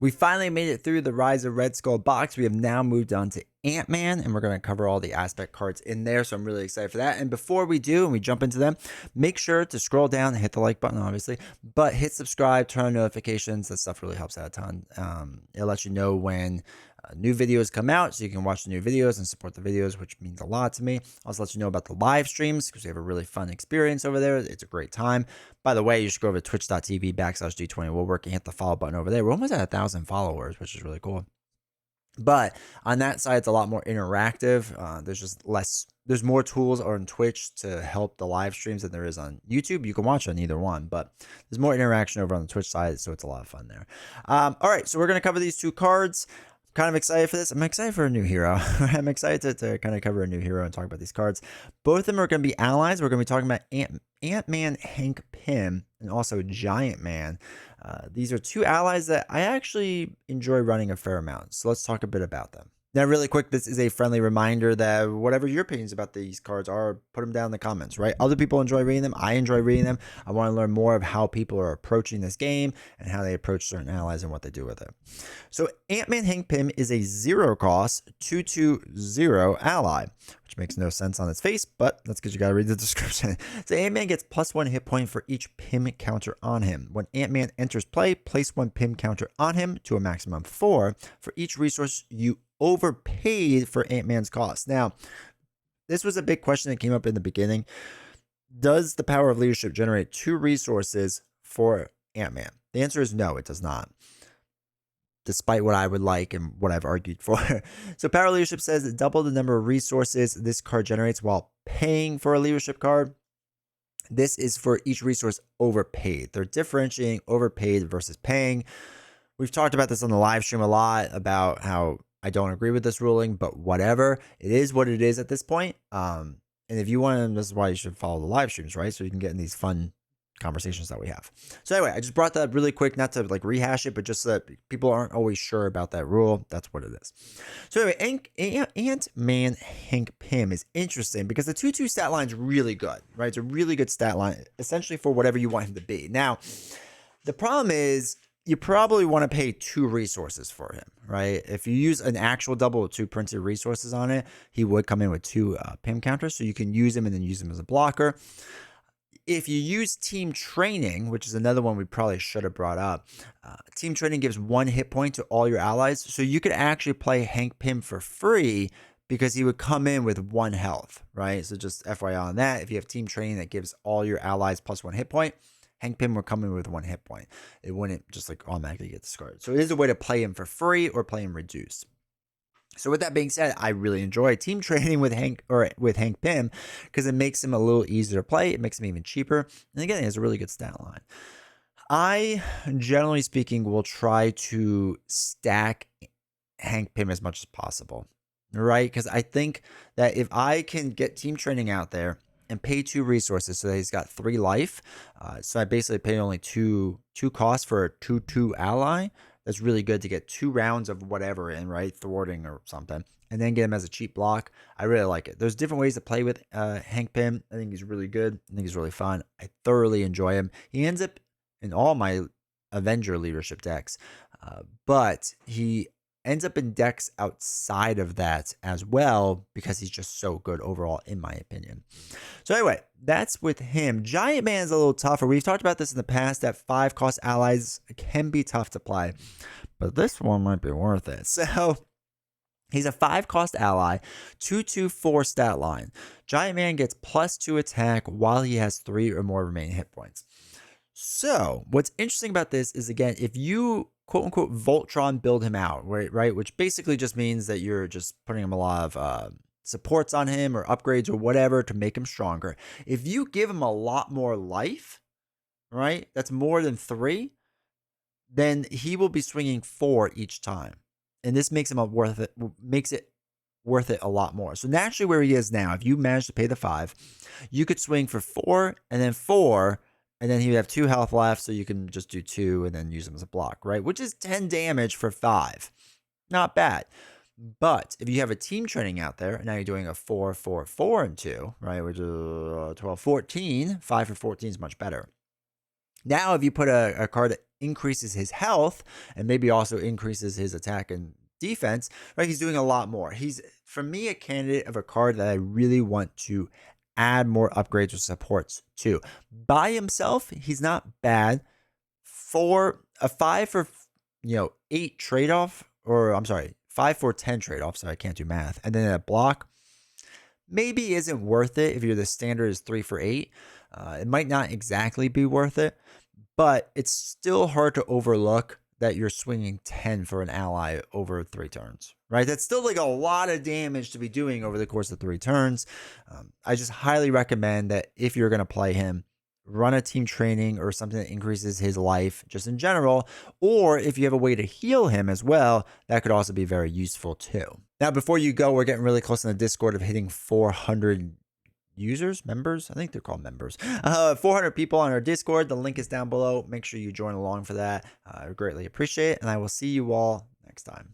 We finally made it through the Rise of Red Skull box. We have now moved on to Ant-Man, and we're going to cover all the aspect cards in there, so I'm really excited for that. And before we do, and we jump into them, make sure to scroll down and hit the like button, obviously, but hit subscribe, turn on notifications. That stuff really helps out a ton. It lets you know when new videos come out, so you can watch the new videos and support the videos, which means a lot to me. Also lets you know about the live streams, because we have a really fun experience over there. It's a great time. By the way, you should go over to twitch.tv/G20 Woodwork and hit the follow button over there. We're almost at 1,000 followers, which is really cool. But on that side, it's a lot more interactive. There's more tools on Twitch to help the live streams than there is on YouTube. You can watch on either one, but there's more interaction over on the Twitch side, so it's a lot of fun there. All right, so we're going to cover these two cards. Kind of excited for this. I'm excited for a new hero. I'm excited to kind of cover a new hero and talk about these cards. Both of them are going to be allies. We're going to be talking about Ant-Man Hank Pym and also Giant Man. These are two allies that I actually enjoy running a fair amount. So let's talk a bit about them. Now, really quick, this is a friendly reminder that whatever your opinions about these cards are, put them down in the comments, right? Other people enjoy reading them. I enjoy reading them. I want to learn more of how people are approaching this game and how they approach certain allies and what they do with it. So Ant-Man Hank Pym is a 0-cost 2/2/0 ally, which makes no sense on its face, but that's because you got to read the description. So Ant-Man gets +1 hit point for each Pym counter on him. When Ant-Man enters play, place 1 Pym counter on him to a maximum of 4 for each resource you overpaid for Ant-Man's cost. Now, this was a big question that came up in the beginning. Does the power of leadership generate 2 resources for Ant-Man? The answer is no, it does not, despite what I would like and what I've argued for. So power of leadership says double the number of resources this card generates while paying for a leadership card. This is for each resource overpaid. They're differentiating overpaid versus paying. We've talked about this on the live stream a lot about how I don't agree with this ruling, but whatever. It is what it is at this point. And if you want, this is why you should follow the live streams, right? So you can get in these fun conversations that we have. So anyway, I just brought that up really quick, not to like rehash it, but just so that people aren't always sure about that rule. That's what it is. So anyway, Ant-Man Hank Pym is interesting because the 2/2 stat line is really good, right? It's a really good stat line, essentially for whatever you want him to be. Now, the problem is, you probably want to pay 2 resources for him, right? If you use an actual double with 2 printed resources on it, he would come in with 2 Pym counters, so you can use him and then use him as a blocker. If you use team training, which is another one we probably should have brought up, team training gives 1 hit point to all your allies, so you could actually play Hank Pym for free because he would come in with 1 health, right? So just FYI on that, if you have team training that gives all your allies +1 hit point, Hank Pym will come in with 1 hit point. It wouldn't just like automatically get discarded. So it is a way to play him for free or play him reduced. So with that being said, I really enjoy team training with Hank Pym because it makes him a little easier to play. It makes him even cheaper. And again, he has a really good stat line. I, generally speaking, will try to stack Hank Pym as much as possible, right? Because I think that if I can get team training out there and pay 2 resources so that he's got 3 life. So I basically pay only two costs for a 2/2 ally. That's really good to get 2 rounds of whatever in, right? Thwarting or something. And then get him as a cheap block. I really like it. There's different ways to play with Hank Pym. I think he's really good. I think he's really fun. I thoroughly enjoy him. He ends up in all my Avenger leadership decks. But he ends up in decks outside of that as well because he's just so good overall, in my opinion. So anyway, that's with him. Giant Man is a little tougher. We've talked about this in the past, that 5-cost allies can be tough to play, but this one might be worth it. So he's a 5-cost ally, 2/2/4 stat line. Giant Man gets +2 attack while he has 3 or more remaining hit points. So what's interesting about this is, again, if you quote unquote Voltron build him out, right? Which basically just means that you're just putting him a lot of supports on him or upgrades or whatever to make him stronger. If you give him a lot more life, right? That's more than 3, then he will be swinging 4 each time. And this makes him makes it worth it a lot more. So naturally where he is now, if you manage to pay the 5, you could swing for 4 and then 4. And then he would have 2 health left, so you can just do 2 and then use him as a block, right? Which is 10 damage for 5. Not bad. But if you have a team training out there, and now you're doing a 4, 4, 4, and 2, right? Which is 12, 14. 5 for 14 is much better. Now, if you put a card that increases his health and maybe also increases his attack and defense, right? He's doing a lot more. He's, for me, a candidate of a card that I really want to add more upgrades or supports to. By himself, he's not bad. For a 5 for 8 trade-off, or I'm sorry, 5 for 10 trade-off, so I can't do math, and then a block, maybe isn't worth it if you're the standard is 3 for 8. It might not exactly be worth it, but it's still hard to overlook that you're swinging 10 for an ally over 3 turns, right? That's still like a lot of damage to be doing over the course of 3 turns. I just highly recommend that if you're going to play him, run a team training or something that increases his life just in general, or if you have a way to heal him as well, that could also be very useful too. Now, before you go, we're getting really close in the Discord of hitting 400 members. I think they're called members. 400 people on our Discord. The link is down below. Make sure you join along for that. I greatly appreciate it, and I will see you all next time.